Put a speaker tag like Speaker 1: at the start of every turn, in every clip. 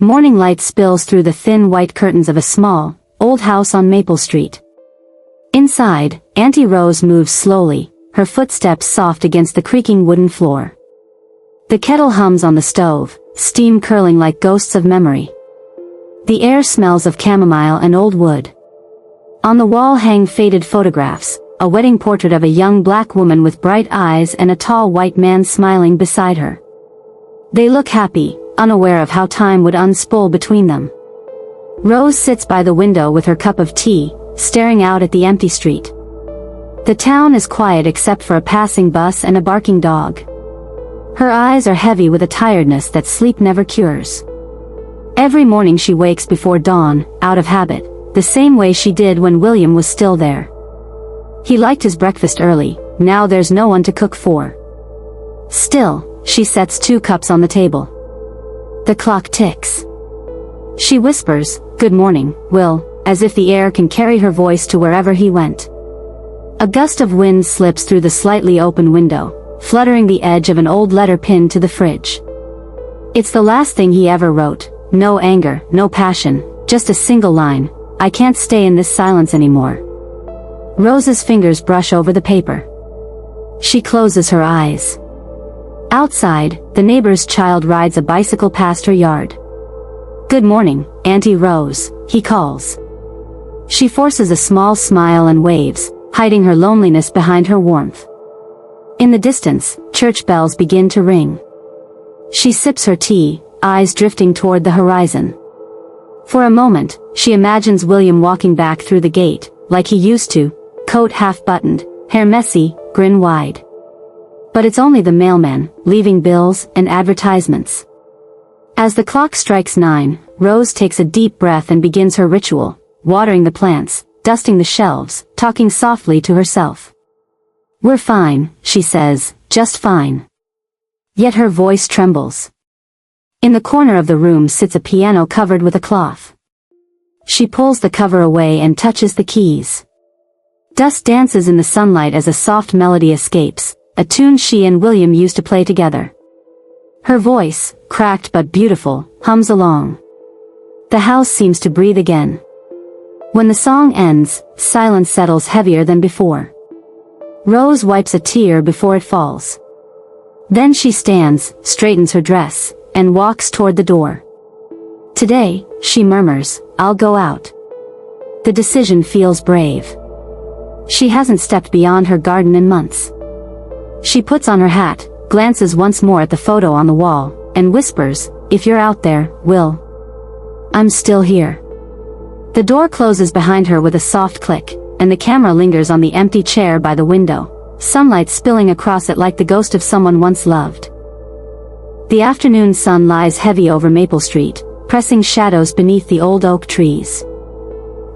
Speaker 1: Morning light spills through the thin white curtains of a small, old house on Maple Street. Inside, Auntie Rose moves slowly, her footsteps soft against the creaking wooden floor. The kettle hums on the stove, steam curling like ghosts of memory. The air smells of chamomile and old wood. On the wall hang faded photographs, a wedding portrait of a young black woman with bright eyes and a tall white man smiling beside her. They look happy, unaware of how time would unspool between them. Rose sits by the window with her cup of tea, staring out at the empty street. The town is quiet except for a passing bus and a barking dog. Her eyes are heavy with a tiredness that sleep never cures. Every morning she wakes before dawn, out of habit, the same way she did when William was still there. He liked his breakfast early, now there's no one to cook for. Still, she sets 2 cups on the table. The clock ticks. She whispers, "Good morning, Will," as if the air can carry her voice to wherever he went. A gust of wind slips through the slightly open window, fluttering the edge of an old letter pinned to the fridge. It's the last thing he ever wrote, no anger, no passion, just a single line, "I can't stay in this silence anymore." Rose's fingers brush over the paper. She closes her eyes. Outside, the neighbor's child rides a bicycle past her yard. "Good morning, Auntie Rose," he calls. She forces a small smile and waves, hiding her loneliness behind her warmth. In the distance, church bells begin to ring. She sips her tea, eyes drifting toward the horizon. For a moment, she imagines William walking back through the gate, like he used to, coat half-buttoned, hair messy, grin wide. But it's only the mailman, leaving bills and advertisements. As the clock strikes 9, Rose takes a deep breath and begins her ritual, watering the plants, dusting the shelves, talking softly to herself. "We're fine," she says, "just fine." Yet her voice trembles. In the corner of the room sits a piano covered with a cloth. She pulls the cover away and touches the keys. Dust dances in the sunlight as a soft melody escapes, a tune she and William used to play together. Her voice, cracked but beautiful, hums along. The house seems to breathe again. When the song ends, silence settles heavier than before. Rose wipes a tear before it falls. Then she stands, straightens her dress, and walks toward the door. "Today," she murmurs, "I'll go out." The decision feels brave. She hasn't stepped beyond her garden in months. She puts on her hat, glances once more at the photo on the wall, and whispers, "If you're out there, Will, I'm still here." The door closes behind her with a soft click, and the camera lingers on the empty chair by the window, sunlight spilling across it like the ghost of someone once loved. The afternoon sun lies heavy over Maple Street, pressing shadows beneath the old oak trees.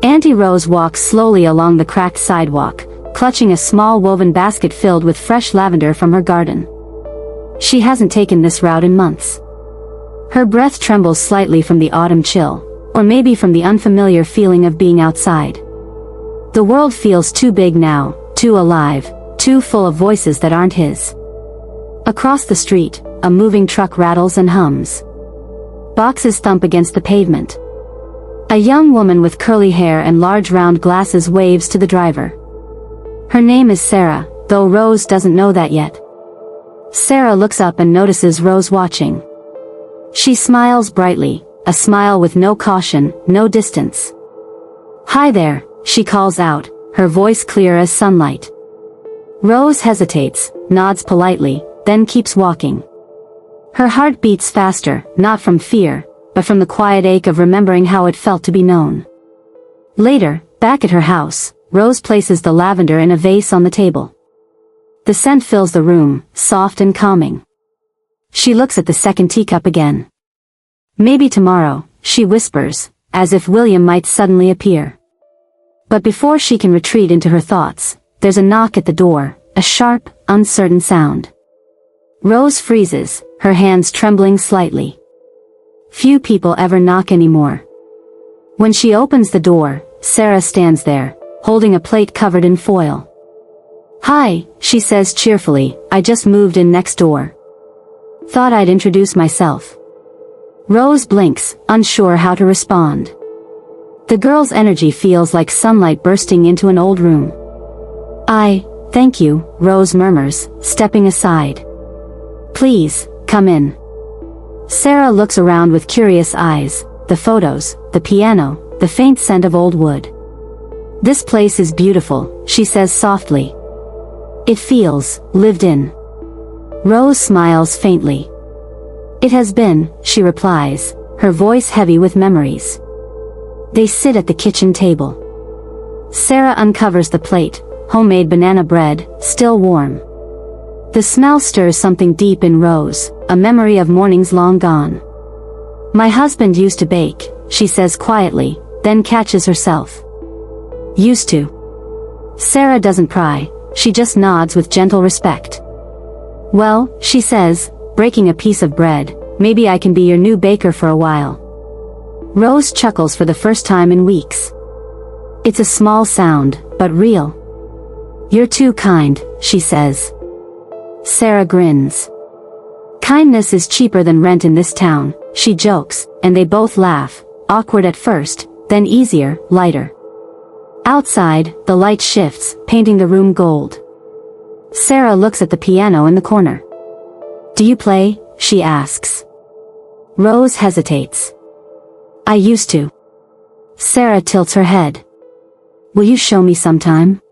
Speaker 1: Auntie Rose walks slowly along the cracked sidewalk, clutching a small woven basket filled with fresh lavender from her garden. She hasn't taken this route in months. Her breath trembles slightly from the autumn chill, or maybe from the unfamiliar feeling of being outside. The world feels too big now, too alive, too full of voices that aren't his. Across the street, a moving truck rattles and hums. Boxes thump against the pavement. A young woman with curly hair and large round glasses waves to the driver. Her name is Sarah, though Rose doesn't know that yet. Sarah looks up and notices Rose watching. She smiles brightly, a smile with no caution, no distance. "Hi there," she calls out, her voice clear as sunlight. Rose hesitates, nods politely, then keeps walking. Her heart beats faster, not from fear, but from the quiet ache of remembering how it felt to be known. Later, back at her house, Rose places the lavender in a vase on the table. The scent fills the room, soft and calming. She looks at the second teacup again. "Maybe tomorrow," she whispers, as if William might suddenly appear. But before she can retreat into her thoughts, there's a knock at the door, a sharp, uncertain sound. Rose freezes, her hands trembling slightly. Few people ever knock anymore. When she opens the door, Sarah stands there, holding a plate covered in foil. "Hi," she says cheerfully, "I just moved in next door. Thought I'd introduce myself." Rose blinks, unsure how to respond. The girl's energy feels like sunlight bursting into an old room. Thank you, Rose murmurs, stepping aside. Please, come in. Sarah looks around with curious eyes, the photos, the piano, the faint scent of old wood. This place is beautiful, she says softly. It feels lived in. Rose smiles faintly. It has been, she replies, her voice heavy with memories. They sit at the kitchen table. Sarah uncovers the plate, homemade banana bread, still warm. The smell stirs something deep in Rose, a memory of mornings long gone. My husband used to bake, she says quietly, then catches herself. Used to. Sarah doesn't pry, she just nods with gentle respect. Well, she says, breaking a piece of bread, maybe I can be your new baker for a while. Rose chuckles for the first time in weeks. It's a small sound, but real. You're too kind, she says. Sarah grins. Kindness is cheaper than rent in this town, she jokes, and they both laugh, awkward at first, then easier, lighter. Outside, the light shifts, painting the room gold. Sarah looks at the piano in the corner. Do you play? She asks. Rose hesitates. I used to. Sarah tilts her head. Will you show me sometime?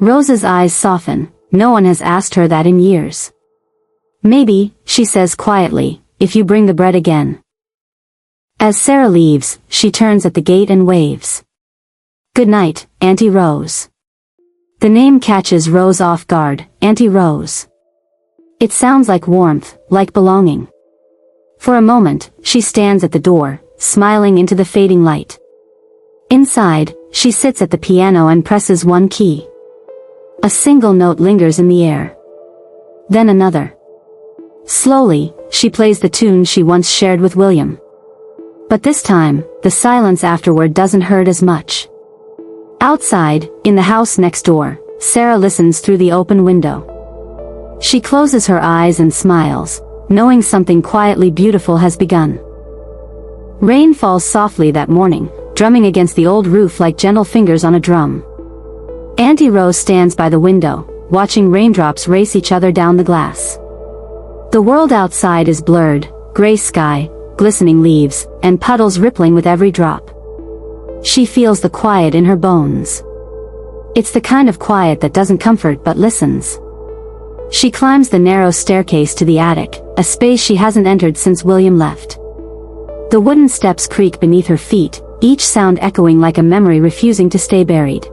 Speaker 1: Rose's eyes soften, no one has asked her that in years. Maybe, she says quietly, if you bring the bread again. As Sarah leaves, she turns at the gate and waves. Good night, Auntie Rose. The name catches Rose off guard, Auntie Rose. It sounds like warmth, like belonging. For a moment, she stands at the door, smiling into the fading light. Inside, she sits at the piano and presses one key. A single note lingers in the air. Then another. Slowly, she plays the tune she once shared with William. But this time, the silence afterward doesn't hurt as much. Outside, in the house next door, Sarah listens through the open window. She closes her eyes and smiles, knowing something quietly beautiful has begun. Rain falls softly that morning, drumming against the old roof like gentle fingers on a drum. Auntie Rose stands by the window, watching raindrops race each other down the glass. The world outside is blurred, gray sky, glistening leaves, and puddles rippling with every drop. She feels the quiet in her bones. It's the kind of quiet that doesn't comfort but listens. She climbs the narrow staircase to the attic, a space she hasn't entered since William left. The wooden steps creak beneath her feet, each sound echoing like a memory refusing to stay buried.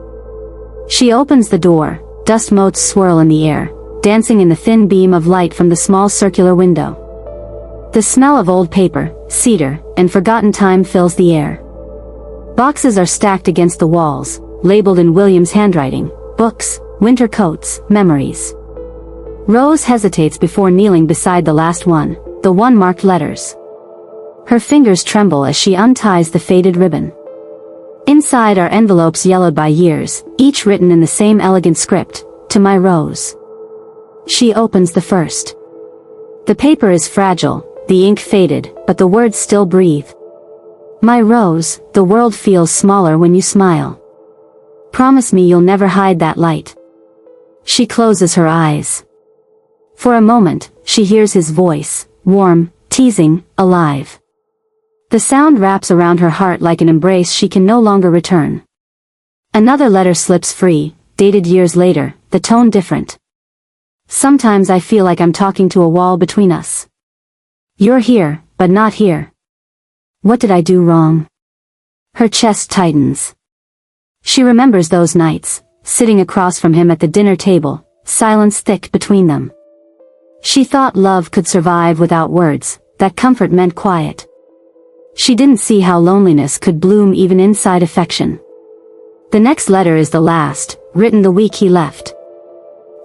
Speaker 1: She opens the door, dust motes swirl in the air, dancing in the thin beam of light from the small circular window. The smell of old paper, cedar, and forgotten time fills the air. Boxes are stacked against the walls, labeled in William's handwriting, books, winter coats, memories. Rose hesitates before kneeling beside the last one, the one marked letters. Her fingers tremble as she unties the faded ribbon. Inside are envelopes yellowed by years, each written in the same elegant script, to my Rose. She opens the first. The paper is fragile, the ink faded, but the words still breathe. My Rose, the world feels smaller when you smile. Promise me you'll never hide that light. She closes her eyes. For a moment, she hears his voice, warm, teasing, alive. The sound wraps around her heart like an embrace she can no longer return. Another letter slips free, dated years later, the tone different. Sometimes I feel like I'm talking to a wall between us. You're here, but not here. What did I do wrong? Her chest tightens. She remembers those nights, sitting across from him at the dinner table, silence thick between them. She thought love could survive without words, that comfort meant quiet. She didn't see how loneliness could bloom even inside affection. The next letter is the last, written the week he left.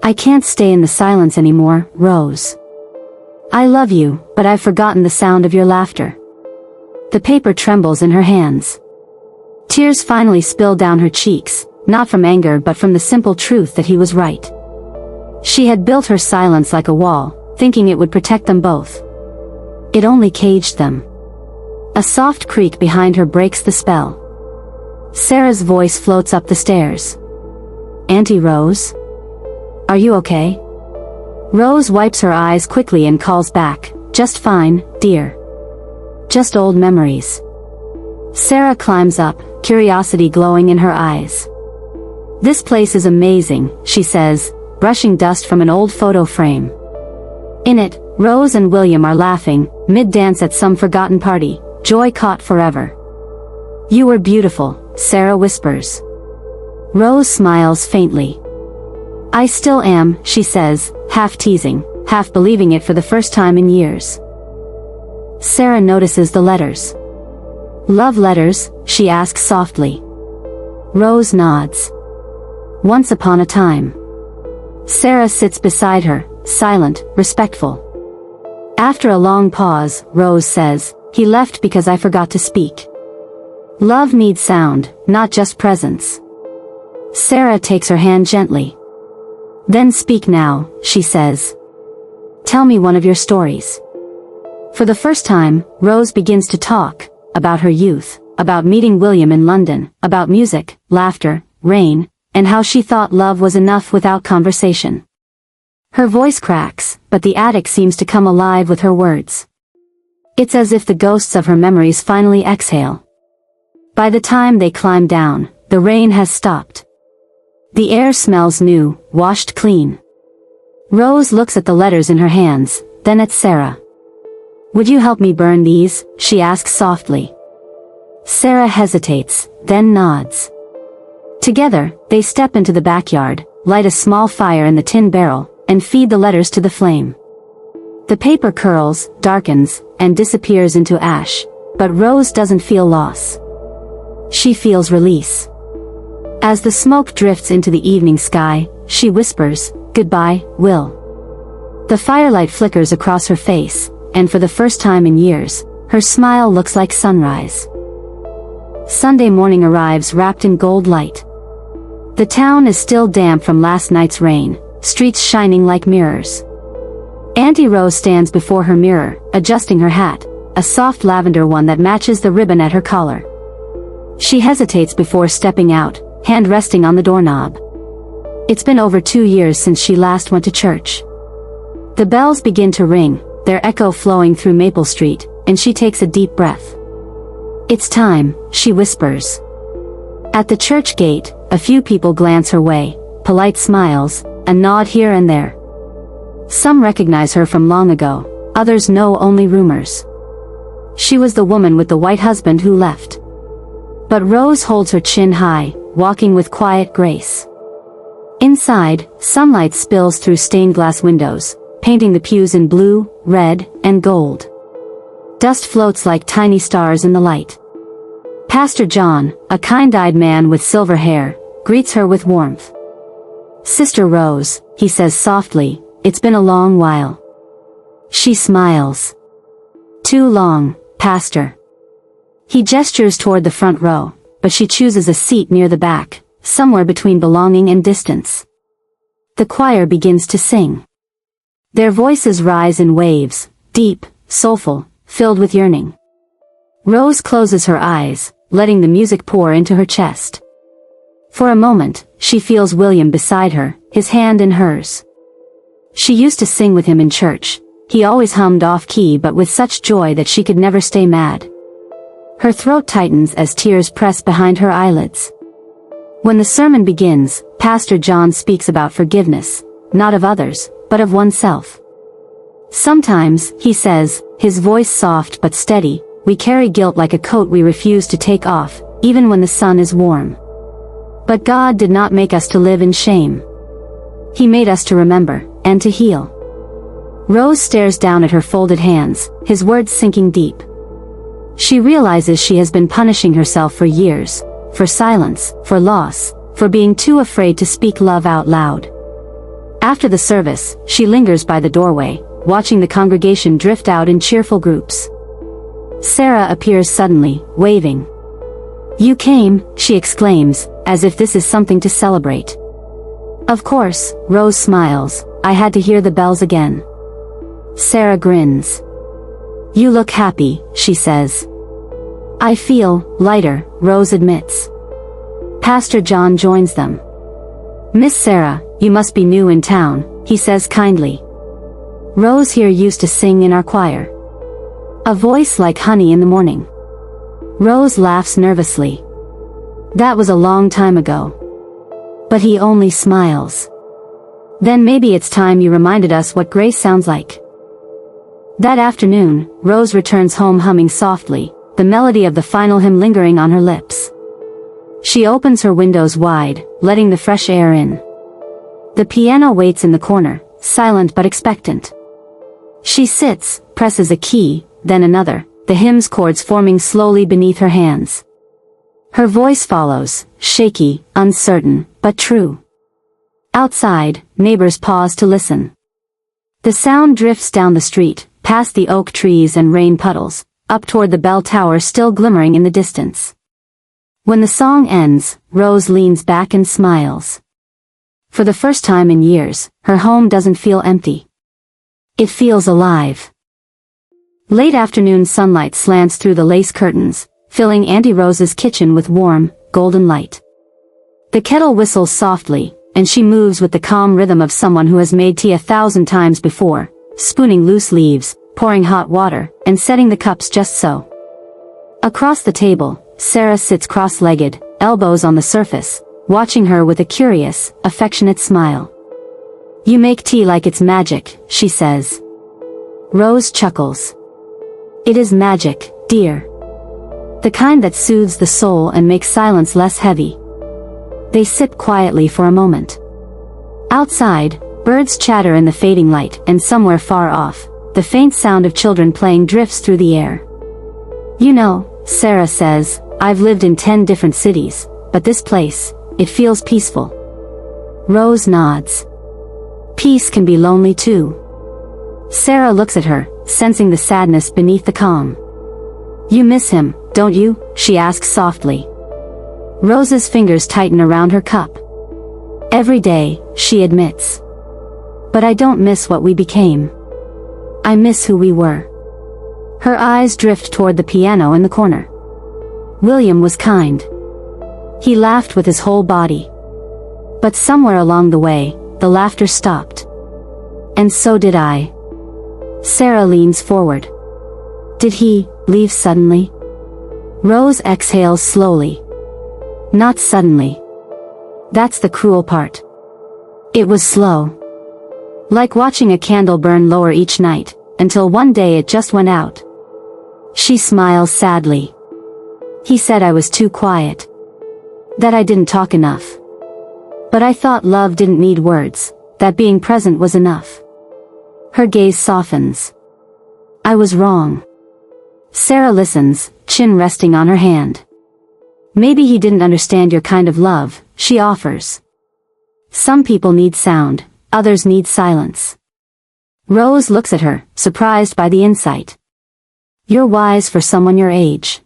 Speaker 1: I can't stay in the silence anymore, Rose. I love you, but I've forgotten the sound of your laughter. The paper trembles in her hands. Tears finally spill down her cheeks, not from anger but from the simple truth that he was right. She had built her silence like a wall, thinking it would protect them both. It only caged them. A soft creak behind her breaks the spell. Sarah's voice floats up the stairs. "Auntie Rose? Are you okay?" Rose wipes her eyes quickly and calls back, "Just fine, dear. Just old memories." Sarah climbs up, curiosity glowing in her eyes. "This place is amazing," she says, brushing dust from an old photo frame. In it, Rose and William are laughing, mid-dance at some forgotten party, joy caught forever. "You were beautiful," Sarah whispers. Rose smiles faintly. "I still am," she says, half teasing, half believing it for the first time in years. Sarah notices the letters. "Love letters?" she asks softly. Rose nods. "Once upon a time." Sarah sits beside her, silent, respectful. After a long pause, Rose says, "He left because I forgot to speak. Love needs sound, not just presence." Sarah takes her hand gently. "Then speak now," she says. "Tell me one of your stories." For the first time, Rose begins to talk, about her youth, about meeting William in London, about music, laughter, rain, and how she thought love was enough without conversation. Her voice cracks, but the attic seems to come alive with her words. It's as if the ghosts of her memories finally exhale. By the time they climb down, the rain has stopped. The air smells new, washed clean. Rose looks at the letters in her hands, then at Sarah. "Would you help me burn these?" she asks softly. Sarah hesitates, then nods. Together, they step into the backyard, light a small fire in the tin barrel, and feed the letters to the flame. The paper curls, darkens, and disappears into ash, but Rose doesn't feel loss. She feels release. As the smoke drifts into the evening sky, she whispers, "Goodbye, Will." The firelight flickers across her face, and for the first time in years, her smile looks like sunrise. Sunday morning arrives wrapped in gold light. The town is still damp from last night's rain, streets shining like mirrors. Auntie Rose stands before her mirror, adjusting her hat, a soft lavender one that matches the ribbon at her collar. She hesitates before stepping out, hand resting on the doorknob. It's been over 2 years since she last went to church. The bells begin to ring, their echo flowing through Maple Street, and she takes a deep breath. "It's time," she whispers. At the church gate, a few people glance her way, polite smiles, a nod here and there. Some recognize her from long ago, others know only rumors. She was the woman with the white husband who left. But Rose holds her chin high, walking with quiet grace. Inside, sunlight spills through stained glass windows, painting the pews in blue, red, and gold. Dust floats like tiny stars in the light. Pastor John, a kind-eyed man with silver hair, greets her with warmth. "Sister Rose," he says softly, "it's been a long while." She smiles. "Too long, Pastor." He gestures toward the front row, but she chooses a seat near the back, somewhere between belonging and distance. The choir begins to sing. Their voices rise in waves, deep, soulful, filled with yearning. Rose closes her eyes, letting the music pour into her chest. For a moment, she feels William beside her, his hand in hers. She used to sing with him in church. He always hummed off-key but with such joy that she could never stay mad. Her throat tightens as tears press behind her eyelids. When the sermon begins, Pastor John speaks about forgiveness, not of others, but of oneself. Sometimes, he says, his voice soft but steady, we carry guilt like a coat we refuse to take off, even when the sun is warm. But God did not make us to live in shame. He made us to remember, and to heal. Rose stares down at her folded hands, his words sinking deep. She realizes she has been punishing herself for years, for silence, for loss, for being too afraid to speak love out loud. After the service, she lingers by the doorway, watching the congregation drift out in cheerful groups. Sarah appears suddenly, waving. "You came," she exclaims, as if this is something to celebrate. "Of course," Rose smiles, "I had to hear the bells again." Sarah grins. "You look happy," she says. I feel lighter, Rose admits. Pastor John joins them. Miss Sarah, you must be new in town, he says kindly. Rose here used to sing in our choir. A voice like honey in the morning. Rose laughs nervously. That was a long time ago. But he only smiles. Then maybe it's time you reminded us what grace sounds like. That afternoon, Rose returns home humming softly, the melody of the final hymn lingering on her lips. She opens her windows wide, letting the fresh air in. The piano waits in the corner, silent but expectant. She sits, presses a key, then another, the hymn's chords forming slowly beneath her hands. Her voice follows, shaky, uncertain, but true. Outside, neighbors pause to listen. The sound drifts down the street, past the oak trees and rain puddles, up toward the bell tower still glimmering in the distance. When the song ends, Rose leans back and smiles. For the first time in years, her home doesn't feel empty. It feels alive. Late afternoon sunlight slants through the lace curtains, filling Auntie Rose's kitchen with warm, golden light. The kettle whistles softly, and she moves with the calm rhythm of someone who has made tea 1,000 times before, spooning loose leaves, pouring hot water, and setting the cups just so. Across the table, Sarah sits cross-legged, elbows on the surface, watching her with a curious, affectionate smile. You make tea like it's magic, she says. Rose chuckles. It is magic, dear. The kind that soothes the soul and makes silence less heavy. They sip quietly for a moment. Outside, birds chatter in the fading light, and somewhere far off, the faint sound of children playing drifts through the air. You know, Sarah says, I've lived in 10 different cities, but this place, it feels peaceful. Rose nods. Peace can be lonely too. Sarah looks at her, sensing the sadness beneath the calm. You miss him, don't you? She asks softly. Rose's fingers tighten around her cup. Every day, she admits. But I don't miss what we became. I miss who we were. Her eyes drift toward the piano in the corner. William was kind. He laughed with his whole body. But somewhere along the way, the laughter stopped. And so did I. Sarah leans forward. Did he leave suddenly? Rose exhales slowly. Not suddenly. That's the cruel part. It was slow. Like watching a candle burn lower each night, until one day it just went out. She smiles sadly. He said I was too quiet. That I didn't talk enough. But I thought love didn't need words, that being present was enough. Her gaze softens. I was wrong. Sarah listens, chin resting on her hand. Maybe he didn't understand your kind of love, she offers. Some people need sound, others need silence. Rose looks at her, surprised by the insight. You're wise for someone your age.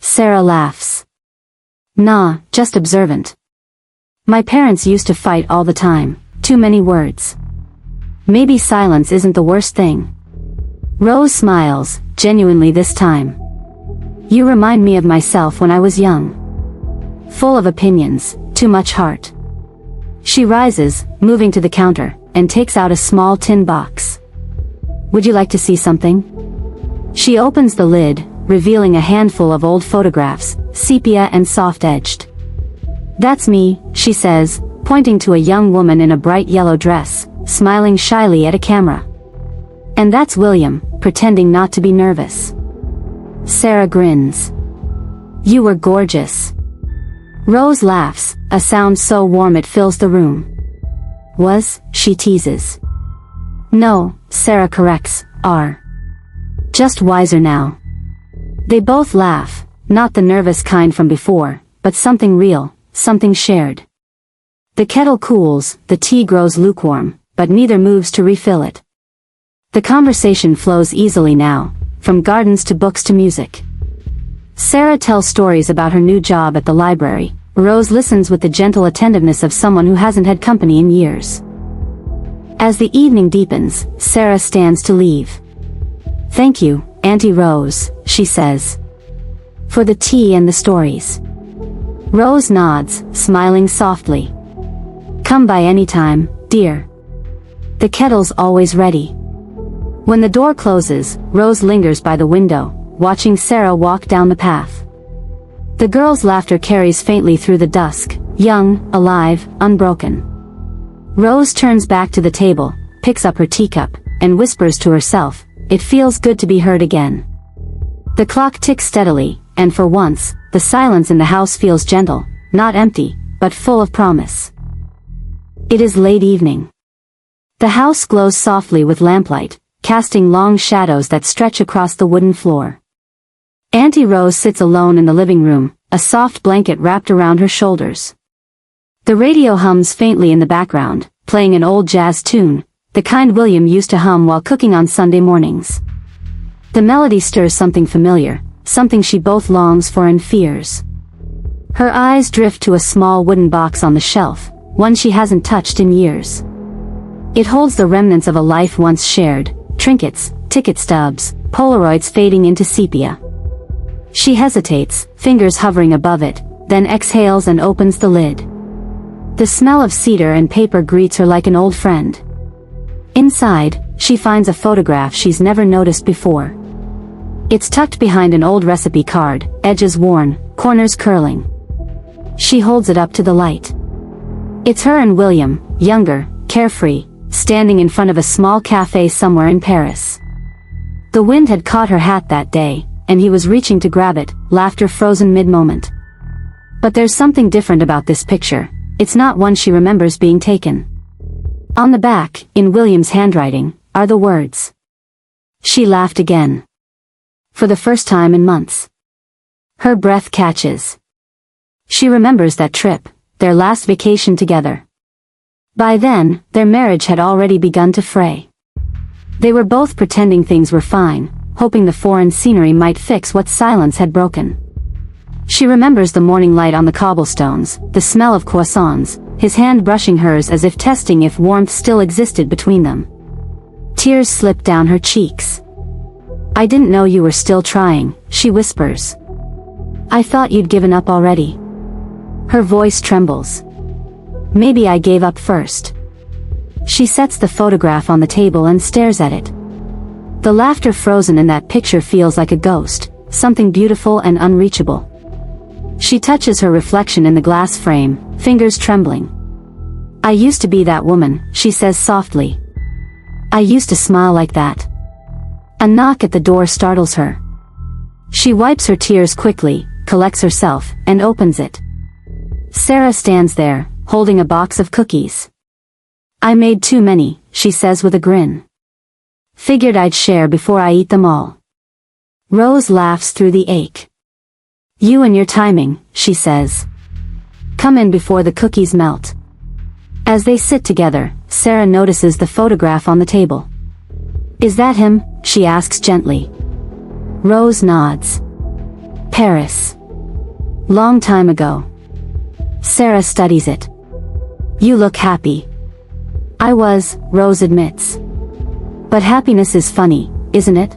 Speaker 1: Sarah laughs. Nah, just observant. My parents used to fight all the time, too many words. Maybe silence isn't the worst thing. Rose smiles, genuinely this time. You remind me of myself when I was young. Full of opinions, too much heart. She rises, moving to the counter, and takes out a small tin box. Would you like to see something? She opens the lid, revealing a handful of old photographs, sepia and soft-edged. That's me, she says, pointing to a young woman in a bright yellow dress, smiling shyly at a camera. And that's William, pretending not to be nervous. Sarah grins. You were gorgeous. Rose laughs, a sound so warm it fills the room. Was, she teases. No, Sarah corrects, are. Just wiser now. They both laugh, not the nervous kind from before, but something real, something shared. The kettle cools, the tea grows lukewarm, but neither moves to refill it. The conversation flows easily now, from gardens to books to music. Sarah tells stories about her new job at the library. Rose listens with the gentle attentiveness of someone who hasn't had company in years. As the evening deepens, Sarah stands to leave. Thank you, Auntie Rose, she says. For the tea and the stories. Rose nods, smiling softly. Come by any time, dear. The kettle's always ready. When the door closes, Rose lingers by the window, watching Sarah walk down the path. The girl's laughter carries faintly through the dusk, young, alive, unbroken. Rose turns back to the table, picks up her teacup, and whispers to herself, "It feels good to be heard again." The clock ticks steadily, and for once, the silence in the house feels gentle, not empty, but full of promise. It is late evening. The house glows softly with lamplight, casting long shadows that stretch across the wooden floor. Auntie Rose sits alone in the living room, a soft blanket wrapped around her shoulders. The radio hums faintly in the background, playing an old jazz tune, the kind William used to hum while cooking on Sunday mornings. The melody stirs something familiar, something she both longs for and fears. Her eyes drift to a small wooden box on the shelf, one she hasn't touched in years. It holds the remnants of a life once shared, trinkets, ticket stubs, Polaroids fading into sepia. She hesitates, fingers hovering above it, then exhales and opens the lid. The smell of cedar and paper greets her like an old friend. Inside, she finds a photograph she's never noticed before. It's tucked behind an old recipe card, edges worn, corners curling. She holds it up to the light. It's her and William, younger, carefree, standing in front of a small cafe somewhere in Paris. The wind had caught her hat that day, and he was reaching to grab it, laughter frozen mid-moment. But there's something different about this picture. It's not one she remembers being taken. On the back, in William's handwriting, are the words. She laughed again. For the first time in months. Her breath catches. She remembers that trip, their last vacation together. By then, their marriage had already begun to fray. They were both pretending things were fine, hoping the foreign scenery might fix what silence had broken. She remembers the morning light on the cobblestones, the smell of croissants, his hand brushing hers as if testing if warmth still existed between them. Tears slip down her cheeks. "I didn't know you were still trying," she whispers. "I thought you'd given up already." Her voice trembles. "Maybe I gave up first." She sets the photograph on the table and stares at it. The laughter frozen in that picture feels like a ghost, something beautiful and unreachable. She touches her reflection in the glass frame, fingers trembling. "I used to be that woman," she says softly. "I used to smile like that." A knock at the door startles her. She wipes her tears quickly, collects herself, and opens it. Sarah stands there, holding a box of cookies. "I made too many," she says with a grin. "Figured I'd share before I eat them all." Rose laughs through the ache. "You and your timing," she says. "Come in before the cookies melt." As they sit together, Sarah notices the photograph on the table. "Is that him?" she asks gently. Rose nods. "Paris. Long time ago." Sarah studies it. "You look happy." "I was," Rose admits. "But happiness is funny, isn't it?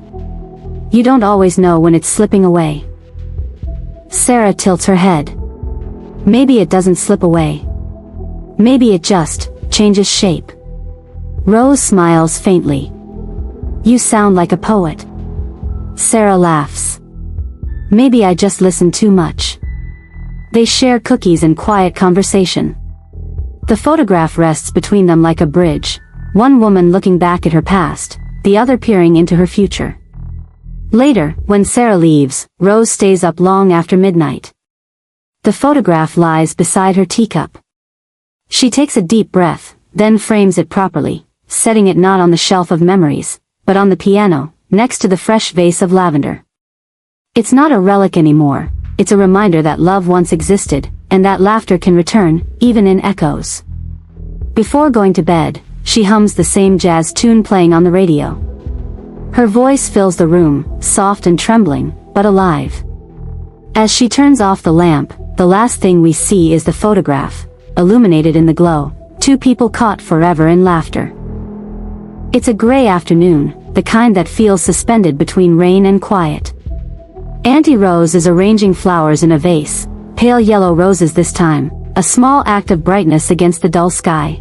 Speaker 1: You don't always know when it's slipping away." Sarah tilts her head. "Maybe it doesn't slip away. Maybe it just changes shape." Rose smiles faintly. "You sound like a poet." Sarah laughs. "Maybe I just listen too much." They share cookies and quiet conversation. The photograph rests between them like a bridge, one woman looking back at her past, the other peering into her future. Later, when Sarah leaves, Rose stays up long after midnight. The photograph lies beside her teacup. She takes a deep breath, then frames it properly, setting it not on the shelf of memories, but on the piano, next to the fresh vase of lavender. It's not a relic anymore, it's a reminder that love once existed, and that laughter can return, even in echoes. Before going to bed, she hums the same jazz tune playing on the radio. Her voice fills the room, soft and trembling, but alive. As she turns off the lamp, the last thing we see is the photograph, illuminated in the glow, two people caught forever in laughter. It's a gray afternoon, the kind that feels suspended between rain and quiet. Auntie Rose is arranging flowers in a vase, pale yellow roses this time, a small act of brightness against the dull sky.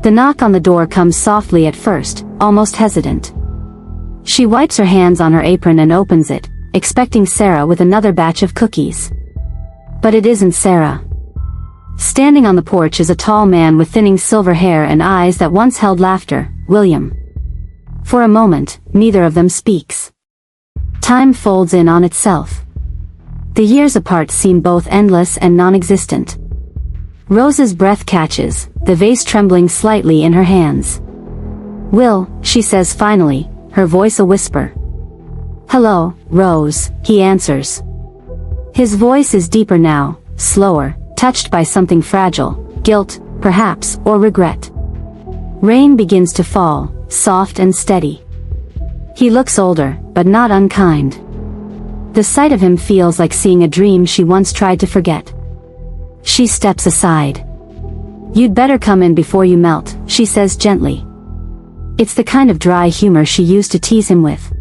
Speaker 1: The knock on the door comes softly at first, almost hesitant. She wipes her hands on her apron and opens it, expecting Sarah with another batch of cookies. But it isn't Sarah. Standing on the porch is a tall man with thinning silver hair and eyes that once held laughter, William. For a moment, neither of them speaks. Time folds in on itself. The years apart seem both endless and non-existent. Rose's breath catches, the vase trembling slightly in her hands. "Will," she says finally, her voice a whisper. "Hello, Rose," he answers. His voice is deeper now, slower, touched by something fragile, guilt, perhaps, or regret. Rain begins to fall, soft and steady. He looks older, but not unkind. The sight of him feels like seeing a dream she once tried to forget. She steps aside. "You'd better come in before you melt," she says gently. It's the kind of dry humor she used to tease him with.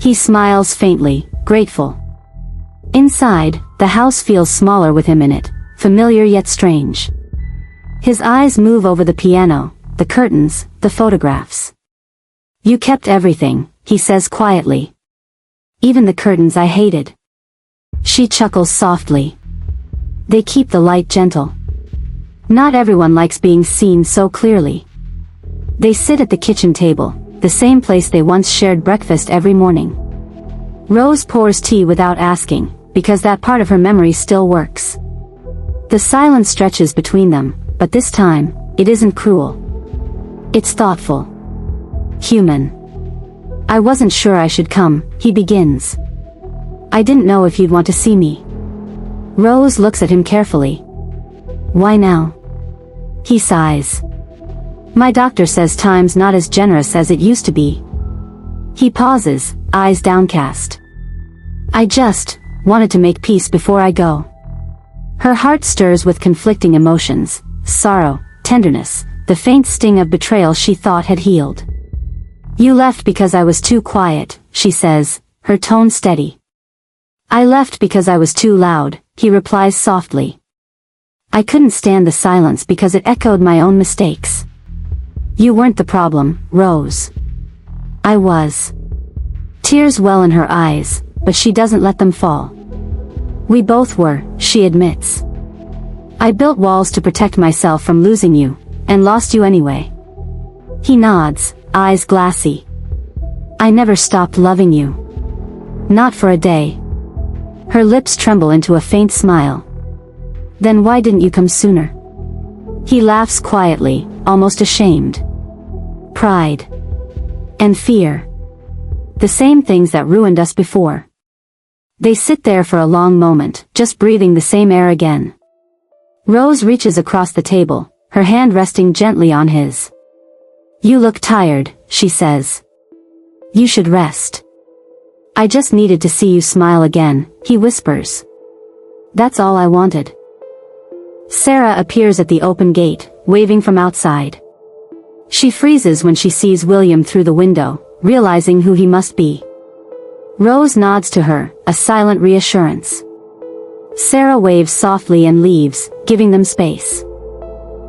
Speaker 1: He smiles faintly, grateful. Inside, the house feels smaller with him in it, familiar yet strange. His eyes move over the piano, the curtains, the photographs. "You kept everything," he says quietly. "Even the curtains I hated." She chuckles softly. They keep the light gentle. Not everyone likes being seen so clearly. They sit at the kitchen table, the same place they once shared breakfast every morning. Rose pours tea without asking, because that part of her memory still works. The silence stretches between them, but this time, it isn't cruel. It's thoughtful. Human. "I wasn't sure I should come," he begins. "I didn't know if you'd want to see me." Rose looks at him carefully. "Why now?" He sighs. "My doctor says time's not as generous as it used to be." He pauses, eyes downcast. "I just wanted to make peace before I go." Her heart stirs with conflicting emotions, sorrow, tenderness, the faint sting of betrayal she thought had healed. "You left because I was too quiet," she says, her tone steady. "I left because I was too loud," he replies softly. "I couldn't stand the silence because it echoed my own mistakes." "You weren't the problem, Rose." "I was." Tears well in her eyes, but she doesn't let them fall. "We both were," she admits. "I built walls to protect myself from losing you, and lost you anyway." He nods, eyes glassy. "I never stopped loving you. Not for a day." Her lips tremble into a faint smile. "Then why didn't you come sooner?" He laughs quietly, almost ashamed. "Pride. And fear. The same things that ruined us before." They sit there for a long moment, just breathing the same air again. Rose reaches across the table, her hand resting gently on his. "You look tired," she says. "You should rest." "I just needed to see you smile again," he whispers. "That's all I wanted." Sarah appears at the open gate, waving from outside. She freezes when she sees William through the window, realizing who he must be. Rose nods to her, a silent reassurance. Sarah waves softly and leaves, giving them space.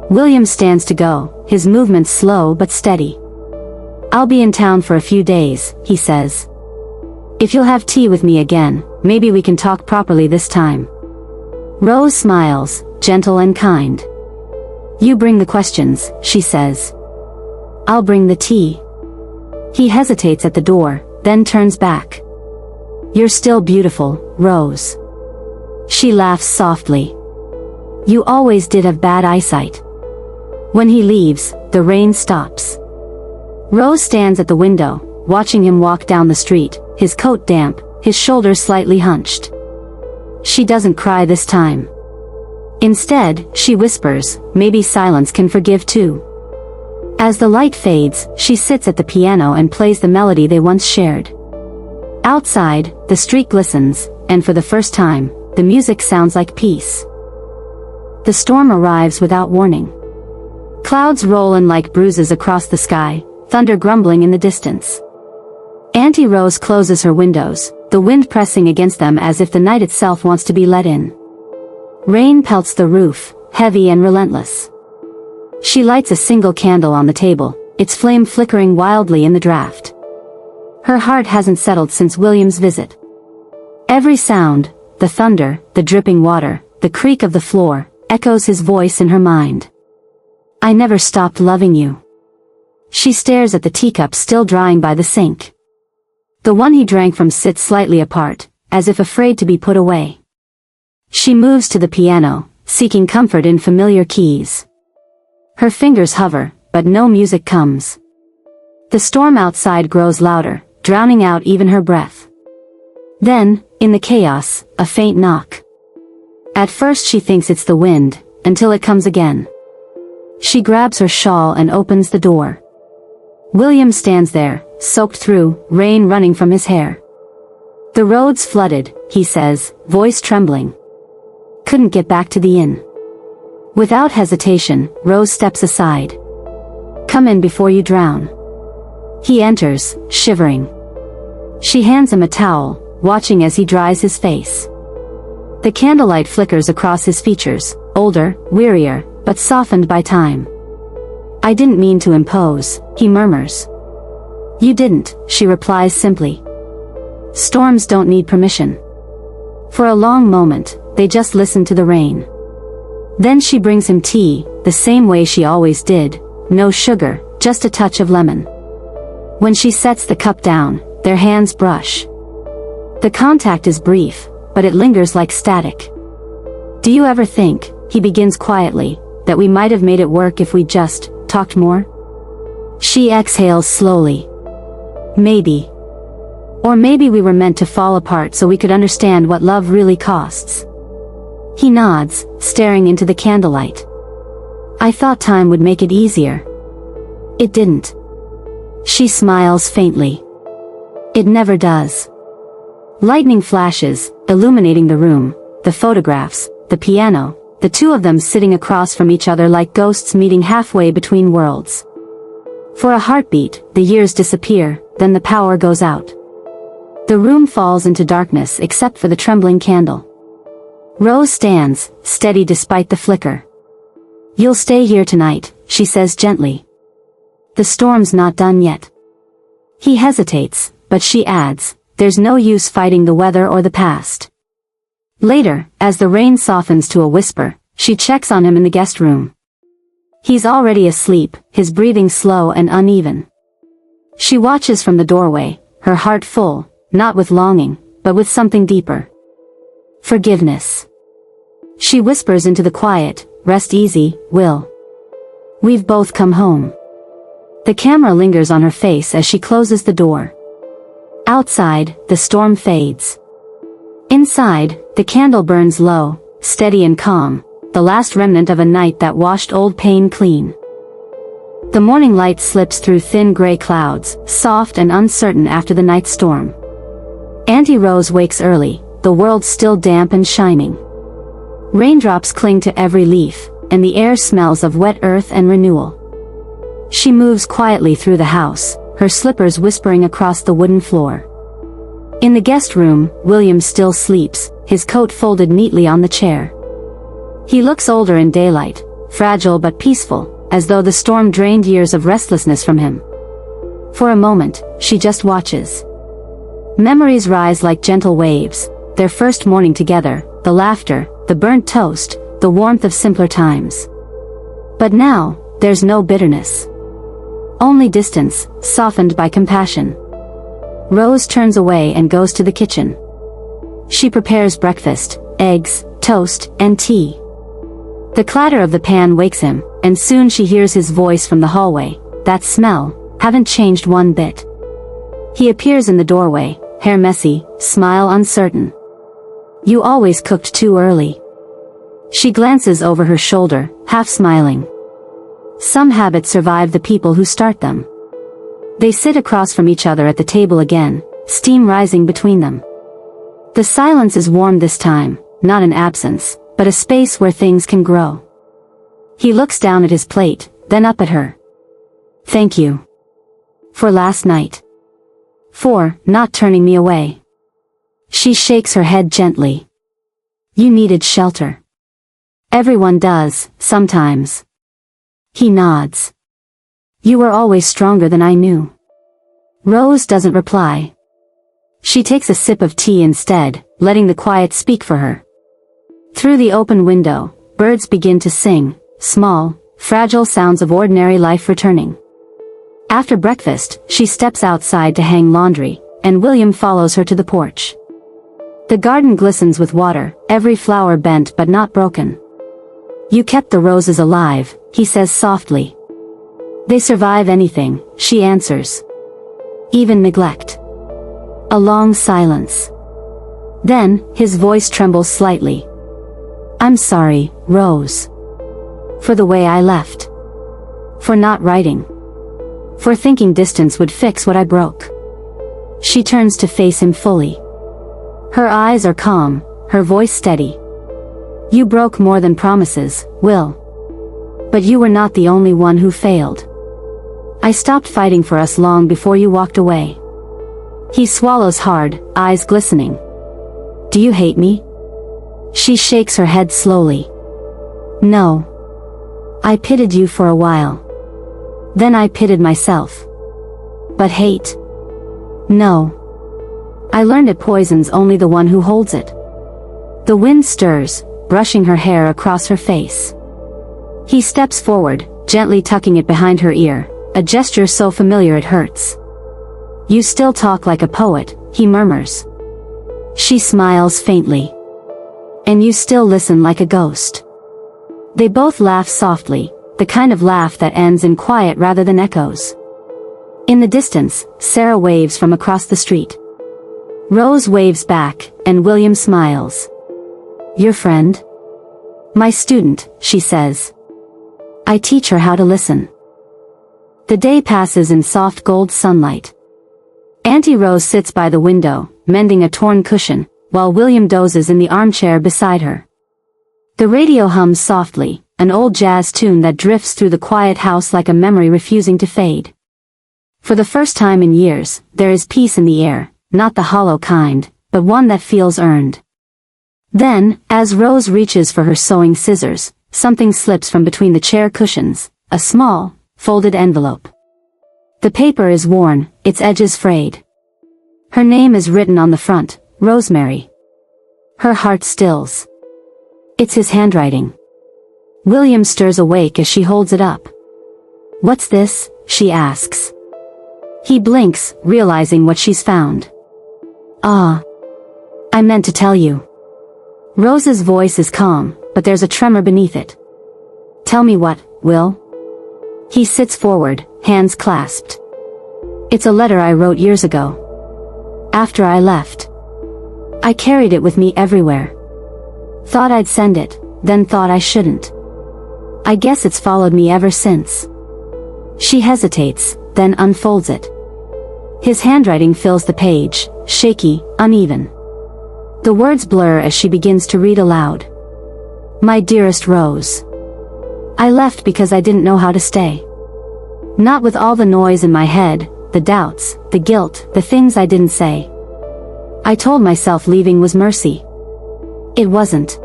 Speaker 1: William stands to go, his movements slow but steady. "I'll be in town for a few days," he says. "If you'll have tea with me again, maybe we can talk properly this time." Rose smiles, gentle and kind. "You bring the questions," she says. "I'll bring the tea." He hesitates at the door, then turns back. "You're still beautiful, Rose." She laughs softly. "You always did have bad eyesight." When he leaves, the rain stops. Rose stands at the window, watching him walk down the street, his coat damp, his shoulders slightly hunched. She doesn't cry this time. Instead, she whispers, maybe silence can forgive too. As the light fades, she sits at the piano and plays the melody they once shared. Outside, the street glistens, and for the first time, the music sounds like peace. The storm arrives without warning. Clouds roll in like bruises across the sky, thunder grumbling in the distance. Auntie Rose closes her windows, the wind pressing against them as if the night itself wants to be let in. Rain pelts the roof, heavy and relentless. She lights a single candle on the table, its flame flickering wildly in the draft. Her heart hasn't settled since William's visit. Every sound, the thunder, the dripping water, the creak of the floor, echoes his voice in her mind. I never stopped loving you. She stares at the teacup still drying by the sink. The one he drank from sits slightly apart, as if afraid to be put away. She moves to the piano, seeking comfort in familiar keys. Her fingers hover, but no music comes. The storm outside grows louder, drowning out even her breath. Then, in the chaos, a faint knock. At first she thinks it's the wind, until it comes again. She grabs her shawl and opens the door. William stands there, soaked through, rain running from his hair. The road's flooded, he says, voice trembling. Couldn't get back to the inn. Without hesitation, Rose steps aside. Come in before you drown. He enters, shivering. She hands him a towel, watching as he dries his face. The candlelight flickers across his features, older, wearier, but softened by time. I didn't mean to impose, he murmurs. You didn't, she replies simply. Storms don't need permission. For a long moment, they just listen to the rain. Then she brings him tea, the same way she always did, no sugar, just a touch of lemon. When she sets the cup down, their hands brush. The contact is brief, but it lingers like static. Do you ever think, he begins quietly, that we might have made it work if we just talked more? She exhales slowly. Maybe. Or maybe we were meant to fall apart so we could understand what love really costs. He nods, staring into the candlelight. I thought time would make it easier. It didn't. She smiles faintly. It never does. Lightning flashes, illuminating the room, the photographs, the piano, the two of them sitting across from each other like ghosts meeting halfway between worlds. For a heartbeat, the years disappear, then the power goes out. The room falls into darkness except for the trembling candle. Rose stands, steady despite the flicker. You'll stay here tonight, she says gently. The storm's not done yet. He hesitates, but she adds, there's no use fighting the weather or the past. Later, as the rain softens to a whisper, she checks on him in the guest room. He's already asleep, his breathing slow and uneven. She watches from the doorway, her heart full, not with longing, but with something deeper. Forgiveness. She whispers into the quiet, rest easy, Will. We've both come home. The camera lingers on her face as she closes the door. Outside, the storm fades. Inside, the candle burns low, steady and calm, the last remnant of a night that washed old pain clean. The morning light slips through thin gray clouds, soft and uncertain after the night's storm. Auntie Rose wakes early, the world still damp and shining. Raindrops cling to every leaf, and the air smells of wet earth and renewal. She moves quietly through the house, her slippers whispering across the wooden floor. In the guest room, William still sleeps, his coat folded neatly on the chair. He looks older in daylight, fragile but peaceful, as though the storm drained years of restlessness from him. For a moment, she just watches. Memories rise like gentle waves, their first morning together, the laughter, the burnt toast, the warmth of simpler times. But now, there's no bitterness. Only distance, softened by compassion. Rose turns away and goes to the kitchen. She prepares breakfast, eggs, toast, and tea. The clatter of the pan wakes him, and soon she hears his voice from the hallway. That smell, haven't changed one bit. He appears in the doorway, hair messy, smile uncertain. You always cooked too early. She glances over her shoulder, half smiling. Some habits survive the people who start them. They sit across from each other at the table again, steam rising between them. The silence is warm this time, not an absence, but a space where things can grow. He looks down at his plate, then up at her. Thank you. For last night. For not turning me away. She shakes her head gently. You needed shelter. Everyone does, sometimes. He nods. You were always stronger than I knew. Rose doesn't reply. She takes a sip of tea instead, letting the quiet speak for her. Through the open window, birds begin to sing, small, fragile sounds of ordinary life returning. After breakfast, she steps outside to hang laundry, and William follows her to the porch. The garden glistens with water, every flower bent but not broken. You kept the roses alive, he says softly. They survive anything, she answers. Even neglect. A long silence. Then, his voice trembles slightly. I'm sorry, Rose. For the way I left. For not writing. For thinking distance would fix what I broke. She turns to face him fully. Her eyes are calm, her voice steady. You broke more than promises, Will. But you were not the only one who failed. I stopped fighting for us long before you walked away. He swallows hard, eyes glistening. Do you hate me? She shakes her head slowly. No. I pitied you for a while. Then I pitied myself. But hate? No. I learned it poisons only the one who holds it. The wind stirs, brushing her hair across her face. He steps forward, gently tucking it behind her ear, a gesture so familiar it hurts. You still talk like a poet, he murmurs. She smiles faintly. And you still listen like a ghost. They both laugh softly, the kind of laugh that ends in quiet rather than echoes. In the distance, Sarah waves from across the street. Rose waves back, and William smiles. Your friend? My student, she says. I teach her how to listen. The day passes in soft gold sunlight. Auntie Rose sits by the window, mending a torn cushion, while William dozes in the armchair beside her. The radio hums softly, an old jazz tune that drifts through the quiet house like a memory refusing to fade. For the first time in years, there is peace in the air, not the hollow kind, but one that feels earned. Then, as Rose reaches for her sewing scissors, something slips from between the chair cushions, a small, folded envelope. The paper is worn, its edges frayed. Her name is written on the front, Rosemary. Her heart stills. It's his handwriting. William stirs awake as she holds it up. What's this? She asks. He blinks, realizing what she's found. Ah. I meant to tell you. Rose's voice is calm, but there's a tremor beneath it. Tell me what, Will? He sits forward, hands clasped. It's a letter I wrote years ago. After I left. I carried it with me everywhere. Thought I'd send it, then thought I shouldn't. I guess it's followed me ever since. She hesitates, then unfolds it. His handwriting fills the page, shaky, uneven. The words blur as she begins to read aloud. My dearest Rose. I left because I didn't know how to stay. Not with all the noise in my head, the doubts, the guilt, the things I didn't say. I told myself leaving was mercy. It wasn't.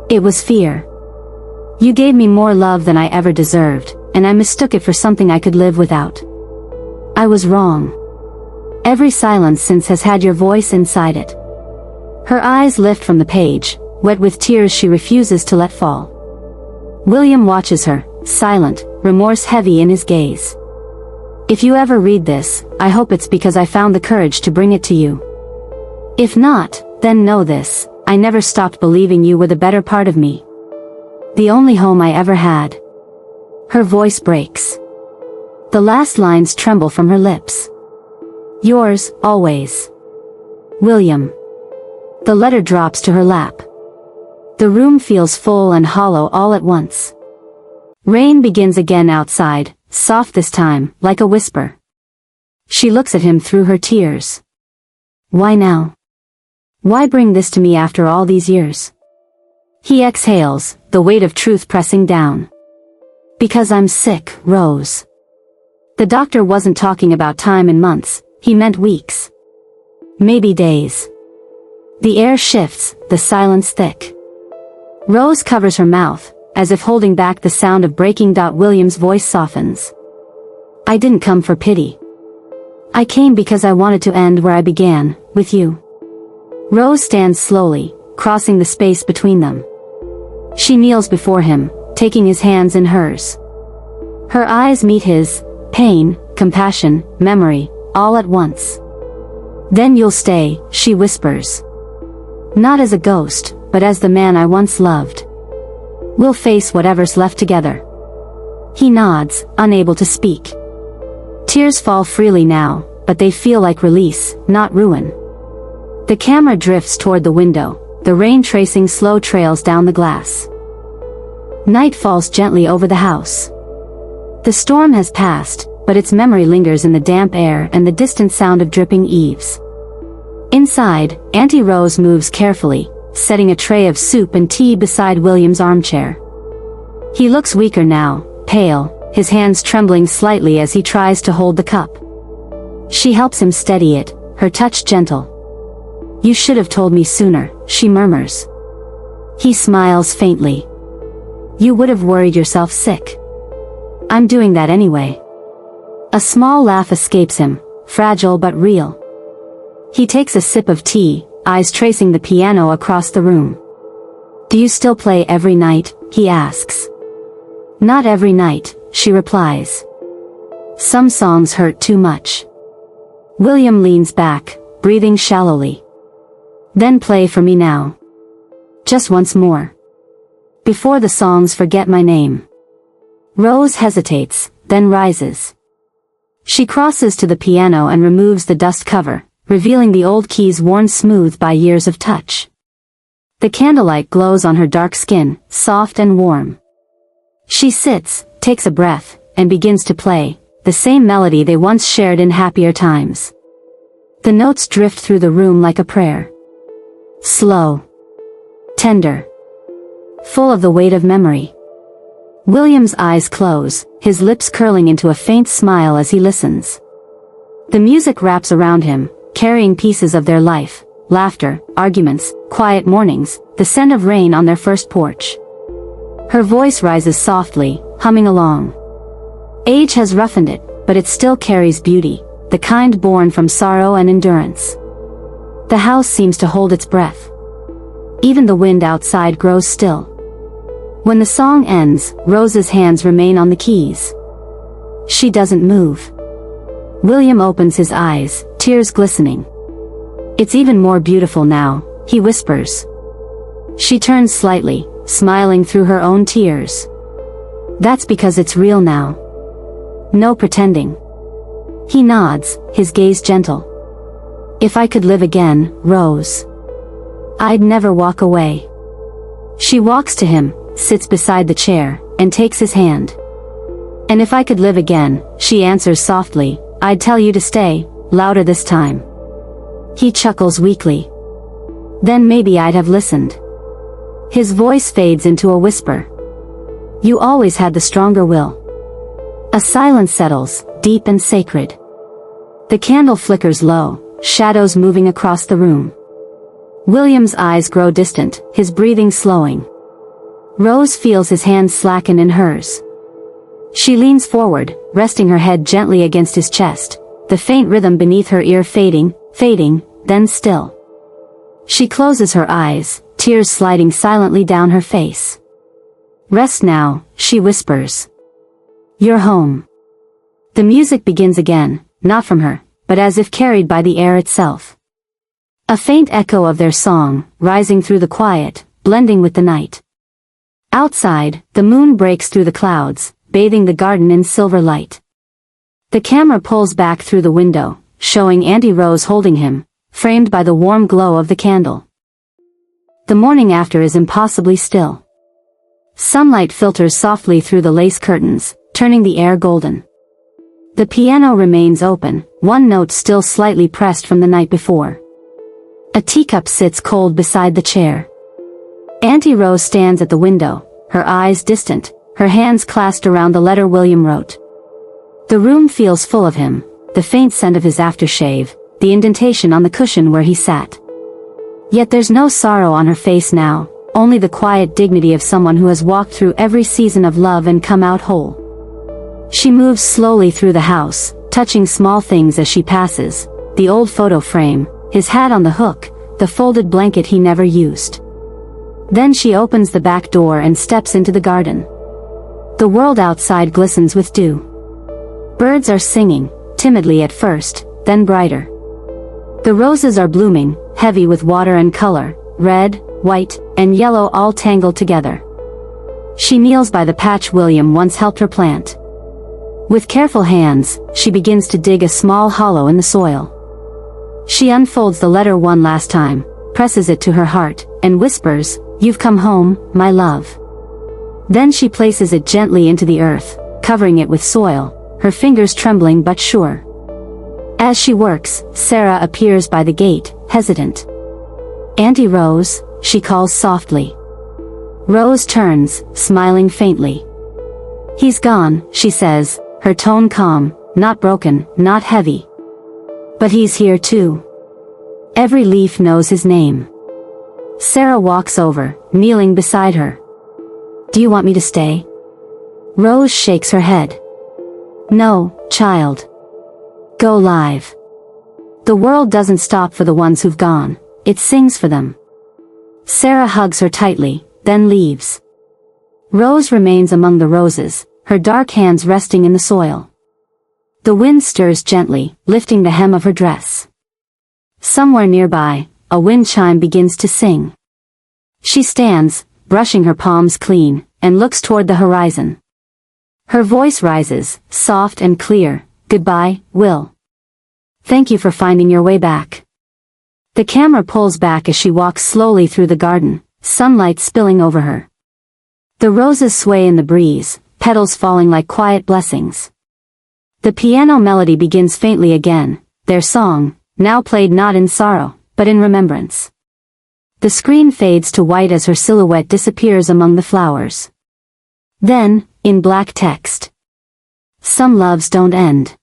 Speaker 1: It was fear. You gave me more love than I ever deserved, and I mistook it for something I could live without. I was wrong. Every silence since has had your voice inside it. Her eyes lift from the page, wet with tears she refuses to let fall. William watches her, silent, remorse heavy in his gaze. If you ever read this, I hope it's because I found the courage to bring it to you. If not, then know this, I never stopped believing you were the better part of me. The only home I ever had. Her voice breaks. The last lines tremble from her lips. Yours, always. William. The letter drops to her lap. The room feels full and hollow all at once. Rain begins again outside, soft this time, like a whisper. She looks at him through her tears. Why now? Why bring this to me after all these years? He exhales, the weight of truth pressing down. Because I'm sick, Rose. The doctor wasn't talking about time and months, He meant weeks. Maybe days. The air shifts, the silence thick. Rose covers her mouth, as if holding back the sound of breaking. William's voice softens. I didn't come for pity. I came because I wanted to end where I began, with you. Rose stands slowly, crossing the space between them. She kneels before him, taking his hands in hers. Her eyes meet his, pain, compassion, memory, all at once. Then you'll stay, she whispers. Not as a ghost, but as the man I once loved. We'll face whatever's left together. He nods, unable to speak. Tears fall freely now, but they feel like release, not ruin. The camera drifts toward the window, the rain tracing slow trails down the glass. Night falls gently over the house. The storm has passed, but its memory lingers in the damp air and the distant sound of dripping eaves. Inside, Auntie Rose moves carefully, setting a tray of soup and tea beside William's armchair. He looks weaker now, pale, his hands trembling slightly as he tries to hold the cup. She helps him steady it, her touch gentle. You should have told me sooner, she murmurs. He smiles faintly. You would have worried yourself sick. I'm doing that anyway. A small laugh escapes him, fragile but real. He takes a sip of tea, eyes tracing the piano across the room. Do you still play every night? He asks. Not every night, she replies. Some songs hurt too much. William leans back, breathing shallowly. Then play for me now. Just once more. Before the songs forget my name. Rose hesitates, then rises. She crosses to the piano and removes the dust cover, revealing the old keys worn smooth by years of touch. The candlelight glows on her dark skin, soft and warm. She sits, takes a breath, and begins to play, the same melody they once shared in happier times. The notes drift through the room like a prayer. Slow. Tender. Full of the weight of memory. William's eyes close, his lips curling into a faint smile as he listens. The music wraps around him, carrying pieces of their life, laughter, arguments, quiet mornings, the scent of rain on their first porch. Her voice rises softly, humming along. Age has roughened it, but it still carries beauty, the kind born from sorrow and endurance. The house seems to hold its breath. Even the wind outside grows still. When the song ends, Rose's hands remain on the keys. She doesn't move. William opens his eyes, tears glistening. It's even more beautiful now, he whispers. She turns slightly, smiling through her own tears. That's because it's real now. No pretending. He nods, his gaze gentle. If I could live again, Rose, I'd never walk away. She walks to him, sits beside the chair, and takes his hand. And if I could live again, she answers softly, I'd tell you to stay, louder this time. He chuckles weakly. Then maybe I'd have listened. His voice fades into a whisper. You always had the stronger will. A silence settles, deep and sacred. The candle flickers low, shadows moving across the room. William's eyes grow distant, his breathing slowing. Rose feels his hands slacken in hers. She leans forward, resting her head gently against his chest, the faint rhythm beneath her ear fading, then still. She closes her eyes, tears sliding silently down her face. Rest now, she whispers. You're home. The music begins again, not from her, but as if carried by the air itself. A faint echo of their song, rising through the quiet, blending with the night. Outside, the moon breaks through the clouds, bathing the garden in silver light. The camera pulls back through the window, showing Auntie Rose holding him, framed by the warm glow of the candle. The morning after is impossibly still. Sunlight filters softly through the lace curtains, turning the air golden. The piano remains open, one note still slightly pressed from the night before. A teacup sits cold beside the chair. Auntie Rose stands at the window, her eyes distant, her hands clasped around the letter William wrote. The room feels full of him, the faint scent of his aftershave, the indentation on the cushion where he sat. Yet there's no sorrow on her face now, only the quiet dignity of someone who has walked through every season of love and come out whole. She moves slowly through the house, touching small things as she passes, the old photo frame, his hat on the hook, the folded blanket he never used. Then she opens the back door and steps into the garden. The world outside glistens with dew. Birds are singing, timidly at first, then brighter. The roses are blooming, heavy with water and color, red, white, and yellow all tangled together. She kneels by the patch William once helped her plant. With careful hands, she begins to dig a small hollow in the soil. She unfolds the letter one last time, presses it to her heart, and whispers, "You've come home, my love." Then she places it gently into the earth, covering it with soil, her fingers trembling but sure. As she works, Sarah appears by the gate, hesitant. "Auntie Rose," she calls softly. Rose turns, smiling faintly. "He's gone," she says, her tone calm, not broken, not heavy. "But he's here too. Every leaf knows his name." Sarah walks over, kneeling beside her. "Do you want me to stay?" Rose shakes her head. "No, child. Go live. The world doesn't stop for the ones who've gone, it sings for them." Sarah hugs her tightly, then leaves. Rose remains among the roses, her dark hands resting in the soil. The wind stirs gently, lifting the hem of her dress. Somewhere nearby, a wind chime begins to sing. She stands, brushing her palms clean, and looks toward the horizon. Her voice rises, soft and clear, "Goodbye, Will. Thank you for finding your way back." The camera pulls back as she walks slowly through the garden, sunlight spilling over her. The roses sway in the breeze, petals falling like quiet blessings. The piano melody begins faintly again, their song, now played not in sorrow, but in remembrance. The screen fades to white as her silhouette disappears among the flowers. Then, in black text, "Some loves don't end.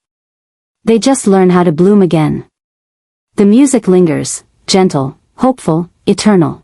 Speaker 1: They just learn how to bloom again." The music lingers, gentle, hopeful, eternal.